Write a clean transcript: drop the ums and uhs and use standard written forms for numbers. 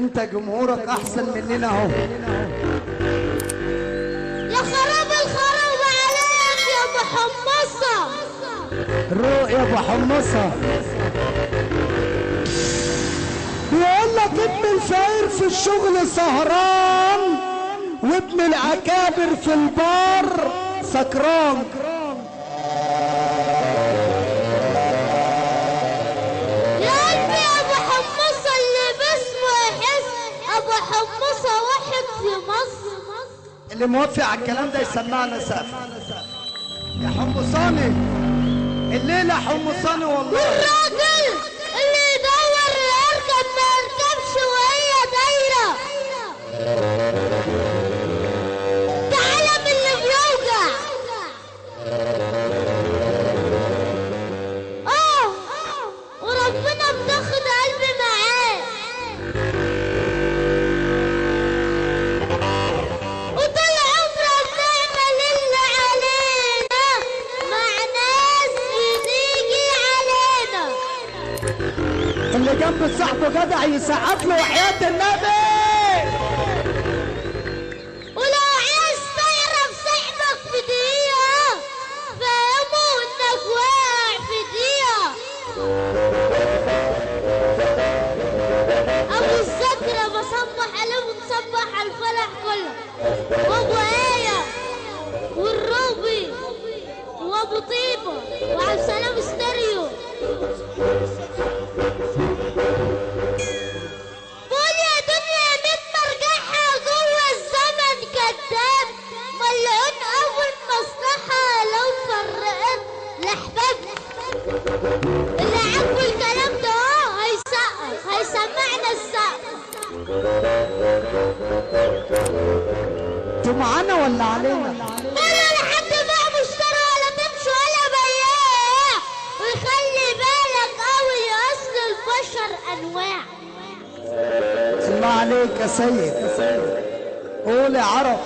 انت جمهورك احسن مننا اهو. يا خراب الخراب عليك يا ابو حمصه. روق يا ابو حمصه. بيقول لك ابن الفقير في الشغل سهران وابن الاكابر في البار سكران. يا قلبي يا ابو حمصه اللي باسمه يحس ابو حمصه واحد في مصر. اللي موافق على الكلام ده يسمعنا سقف يا حمصاني. الليله حمصاني والله. والراجل اللي يدور يركب ما يركبش وهي دايره. تعالى من اللي بيوجع. وربنا بتاخد قلبي معاه. وطول عمرك نعمل اللي علينا مع ناس بتيجي علينا. اللي جنب صاحبه جدع يسقف له وحياة النبي. ولو عايز تعرف صاحبك في دقيقة فهمه انك واقع في دقيقة. ابو الذكرى بصبح عليه ونصبح على الفلح كله، وابو ايه والروبي وابو طيبة وعبد السلام ستيريو. قول يا دنيا مين مرجعها جوه الزمن كداب ملعون اول مصلحة لو فرقت الاحباب. اللي عاجبه الكلام ده هيسقف هيسمعنا السقف. انتوا معانا ولا علينا؟ ولا لحد بقى مشتري ولا تمشي ولا بياع. ويخلي بالك قوي اصل البشر انواع. الله عليك يا سيد. قول يا عرب.